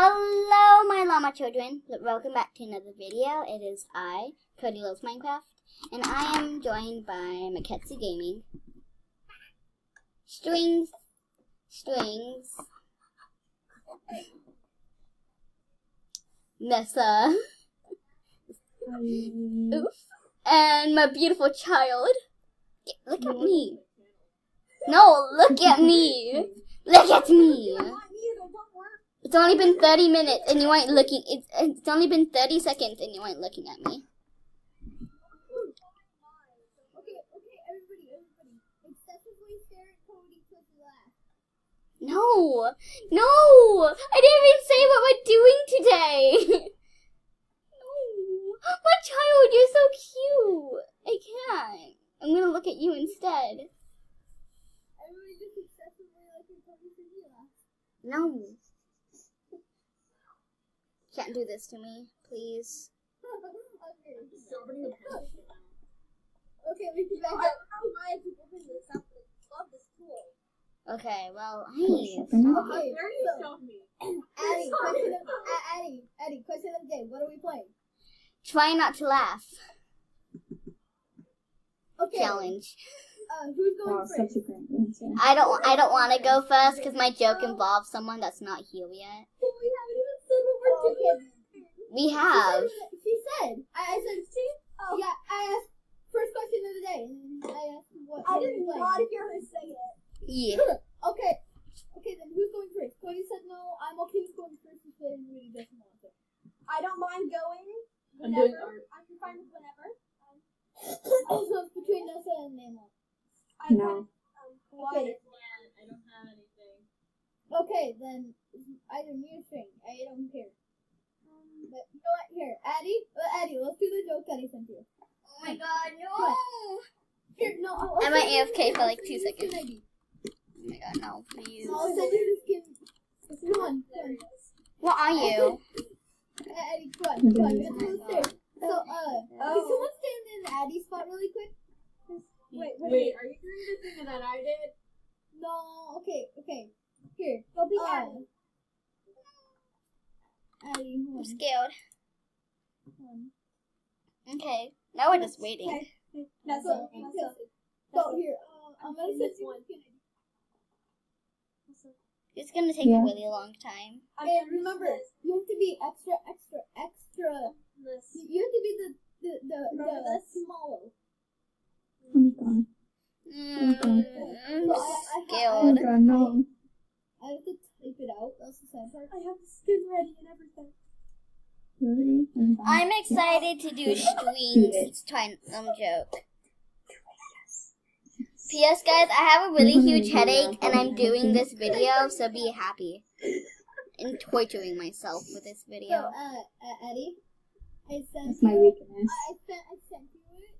Hello, my llama children. Welcome back to another video. It is I, Cody Loves Minecraft, and I am joined by Maketsu Gaming, Strings, Nessa, Oof, and my beautiful child. Look at me. No, look at me. Look at me. It's only been 30 minutes and you ain't looking. It's only been 30 seconds and you ain't looking at me. Okay, everybody. Excessively stare at Cody till you laugh. No, I didn't even say what we're doing today. No, my child, you're so cute. I can't. I'm gonna look at you instead. Everybody just excessively looking at Cody till you laugh. No. Can't do this to me, please. Okay, we can back up. I love this tool. Okay, well, hey. Okay, Addie, question of the day. What are we playing? Try not to laugh. Okay. Challenge. Who's going first? Such a great answer. I don't want to go first because my joke involves someone that's not here yet. Well, we haven't even said what we're doing. We have. She said. I said, oh. Yeah, I asked first question of the day. And I asked what. I did not hear her say it. Yeah. Okay, then who's going first? Cody said no. I'm okay with going first if anybody doesn't want to. I don't mind going whenever. I can find it whenever. So it's between Nessa and Nemo. No. Okay. I don't have anything. Okay, then either me or String. I don't care. But you know what? Here, Addie, let's do the joke that he sent you. Oh my god, no. Here, no. I went AFK for like 2 seconds. Oh my god, no, please. I'll send you the skin. Come on. What are you? Addie, come on. Let's do the stairs. So, can someone stand in Addie's spot really quick? Wait, are you doing the thing that I did? No, okay. Here, go be Addie. Addie, hold I'm on. scared. Hold on. Okay, now we're just waiting. Okay. So here, I'm gonna send you one. It's gonna take a really long time. And remember, you have to be extra. You have to be the smaller. Oh my god. I'm So Oh scared. my god, no. I have to type it out. That's the sad part. I have the skin ready and everything. Really? I'm excited to do streams. Try joke. P.S. guys, I have a really huge headache and I'm doing this video, so be happy. I'm torturing myself with this So, video. Eddie, I sent That's my you. weakness. I sent you it.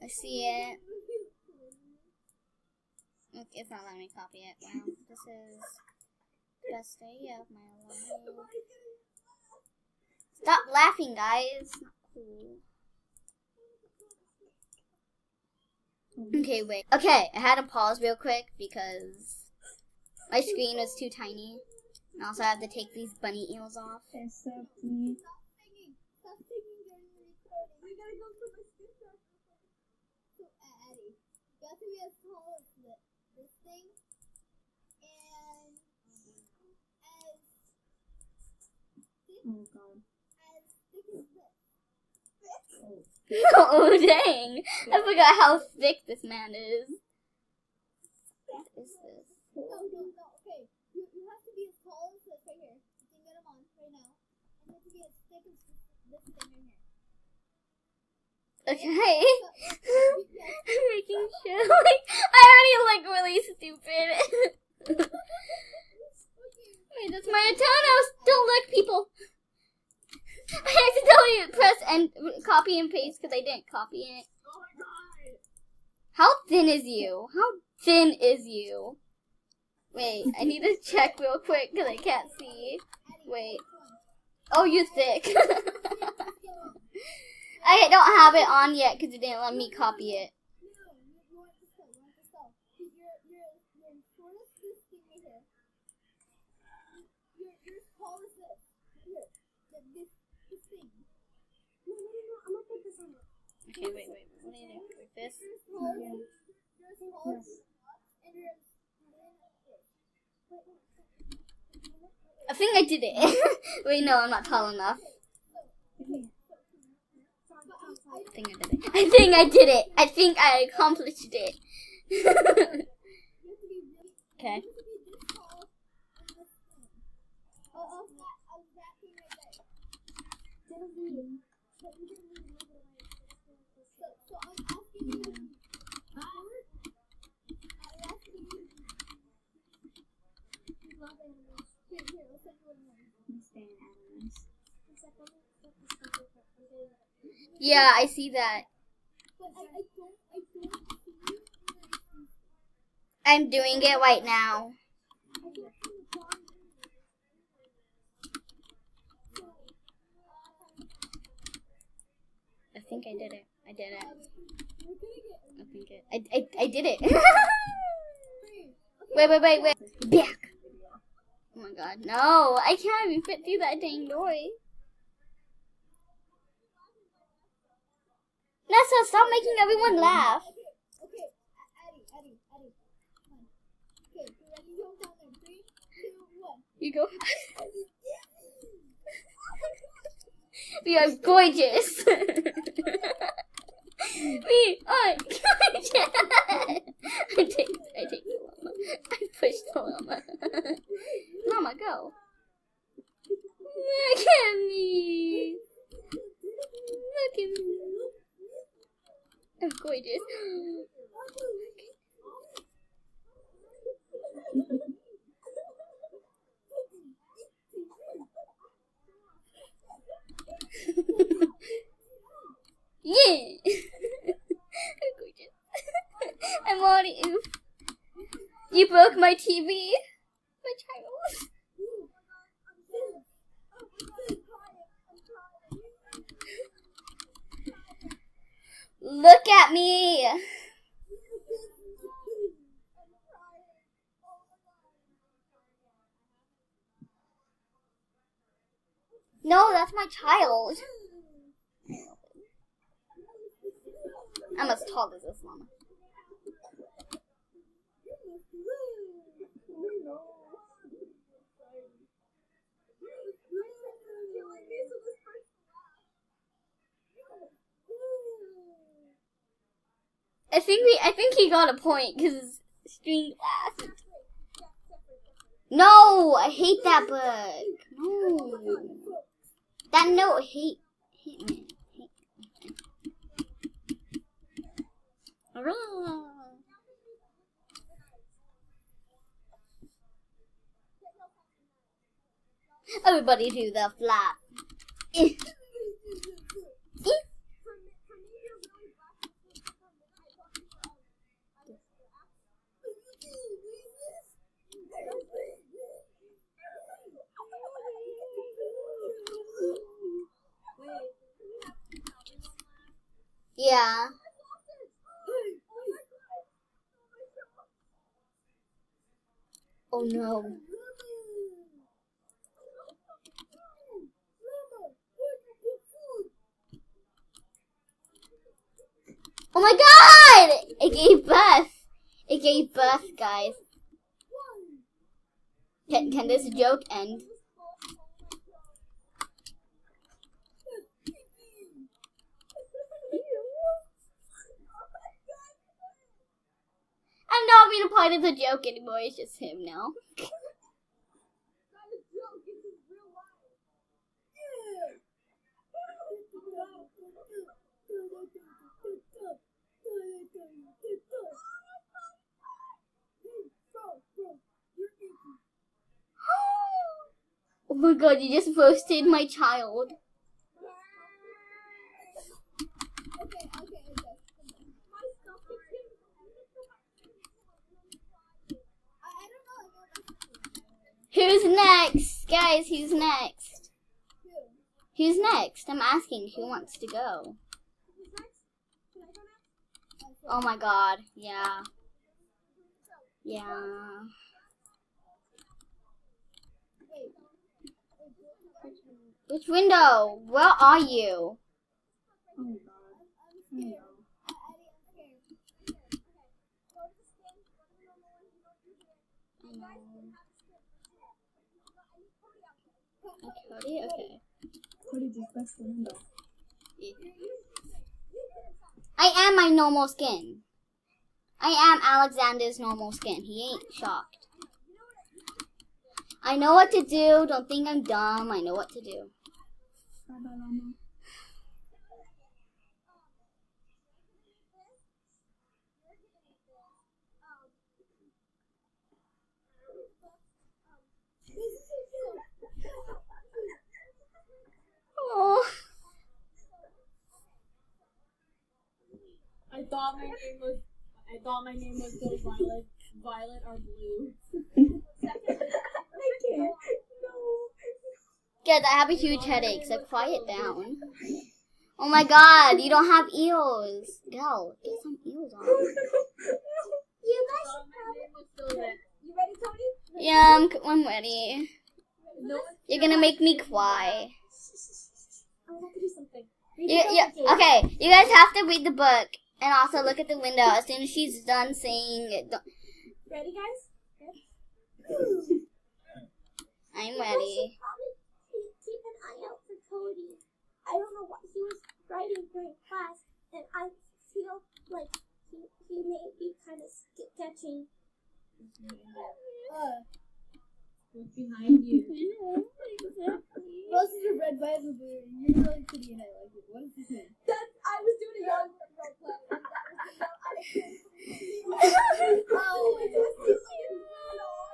I see it. Look, it's not letting me copy it. Wow, this is the best day of my life. Stop laughing, guys. It's not cool. Okay, wait. Okay, I had to pause real quick because my screen was too tiny. And also I have to take these bunny ears off. Okay, so please. Stop singing during the recording. We gotta go for my skin shot. So, Eddie, you got to be as tall as this thing, and as thick Oh god. as this. Oh, dang. I forgot how thick this man is. What is this? No, okay. You have to be as tall as this right here. You can get him on right now. And you have to be as thick as this thing right here. Okay. I'm making sure. I already really stupid. Wait, that's my antenna. Don't look, people. I accidentally pressed and copy and paste because I didn't copy it. Oh my god! How thin is you? Wait, I need to check real quick because I can't see. Wait. Oh, you're thick. I don't have it on yet because it didn't let me copy it. No, you want to stop. You're short as this thing right here. You're as tall as this. this thing. No, I'm gonna put this on. Okay, wait. What do you do? Like this? There's holes. There's holes. And there's I think I did it. Wait, no, I'm not tall enough. I think I did it. I think I accomplished it. Okay. So I'm asking you. Yeah, I see that. But I don't see I'm doing it right now. I think I did it. I did it. I did it. Wait. Back. Oh my god. No, I can't even fit through that dang door. Nessa, stop making everyone laugh. Okay, Addie. Come on. Okay, you ready? You hold down there. 3, 2, 1. You go. We are gorgeous. We are gorgeous. I take the llama. I pushed the llama. Mama, go. Look at me. Look at me. I'm gorgeous. Yeah. I'm gorgeous. I'm already. You broke my TV. My child. Look at me. No, that's my child. I'm as tall as this llama. I think he got a point because string laughed. No, I hate that book. No. That note hate me. Everybody do the flap. Yeah. Oh no. Oh my god! It gave birth. It gave birth, guys. Can this joke end? I'm not being a part of the joke anymore. It's just him now. Oh my god, you just roasted my child. Who's next? Guys, who's next? Who's next? I'm asking who wants to go. Oh my god, yeah. Yeah. Which window? Where are you? Oh my god. I'm scared. Eddie, I'm scared. Okay. Go to the skin. Go to the normal one. Go through here. And guys, you can have a skin. I need Cody out there. Cody? Okay. Cody just pressed the window. I am my normal skin. I am Alexander's normal skin. He ain't shocked. I know what to do. Don't think I'm dumb. I know what to do. Bye-bye, Mama. Oh. I thought my name was still Violet or Blue. I can't. No. Guys, I have a huge headache, so quiet down. Oh my god, you don't have eels. Go, get some eels on. You guys Thought should my name was still probably... there. You ready, Cody? Yeah, I'm ready. No, You're gonna make me cry. I have to do something. Okay, you guys have to read the book and also look at the window as soon as she's done saying it. Ready, guys? I'm You ready. should probably keep an eye out for Cody. I don't know what he was writing during class, and I feel like he may be kind of sketching. What's behind you? Most of your red vibes are blue. You're really pretty, and I like it. What is this name? I was doing a young role play, and that was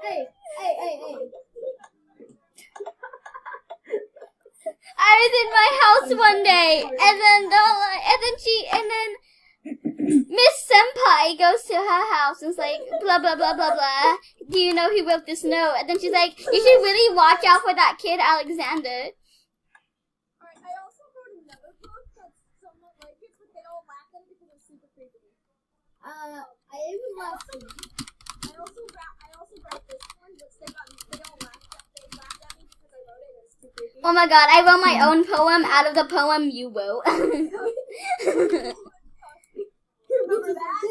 Hey. I was in my house one day, and then Miss Senpai goes to her house and is like, blah, blah, blah, blah, blah. Do you know who wrote this note? And then she's like, you should really watch out for that kid, Alexander. Alright, I also wrote another book that's somewhat like it, but they all laughed at it because it was super creepy. I even laughed at it. I also wrote this one, which they all laughed at me because I wrote it and it was too creepy. Oh my god, I wrote my own poem out of the poem you wrote. Remember that?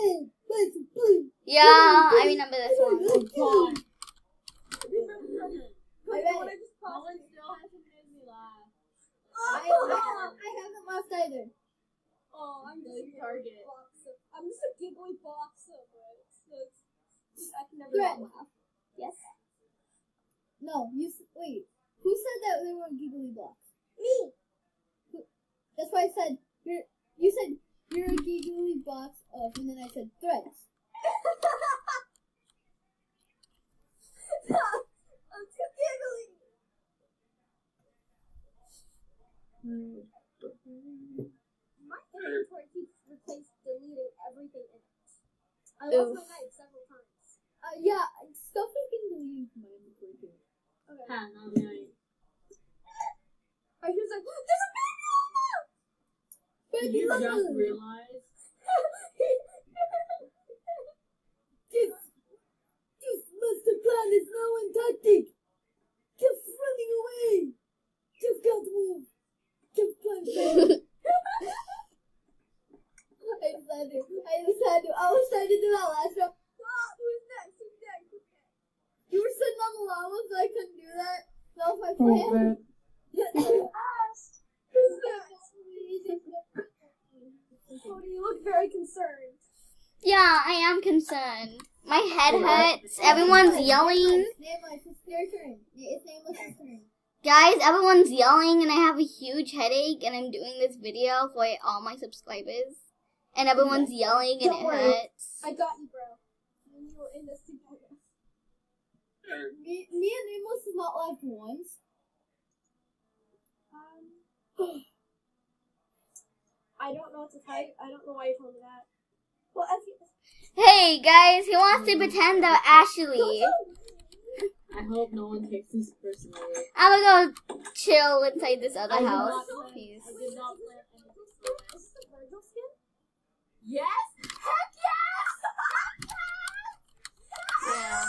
Yeah, I remember this one. God. I read it. No one still hasn't made me laugh. I haven't laughed either. Oh, I'm just Like Target. I'm just a giggly box of it. I can never laugh. Yes. No, wait. Who said that they were giggly blocks? Me. That's why I said you said you're a giggly box of, and then I said threads. I'm too giggly. My inventory keeps deleting everything in it. I lost my knife several times. Yeah, stuff has been deleted from my inventory too. Okay. Ha, not mine. I was like, there's a baby llama! Did you just realize? This master plan is now in tactic. Just running away. Just can't move. Just can't move. I was trying to do that last round. Who's next? You were sitting on the llama, so I couldn't do that. That was my plan. Who's next? Cody, you look very concerned. Yeah, I am concerned. My head hurts. Everyone's yelling. It's their turn. It's Nameless's turn. Guys, everyone's yelling and I have a huge headache and I'm doing this video for all my subscribers. And everyone's yelling and Don't it worry. hurts. I got you, bro. We were in this together. Me and Nameless has not laughed once. I don't know what to type. I don't know why you told me that. Well, Hey guys, who wants to pretend they're Ashley? I hope no one takes this personally. I'm gonna go chill inside this other I did house. not plan- Please. I did not plan anything. This is the Virgil skin? Yes! Heck yes! Yeah.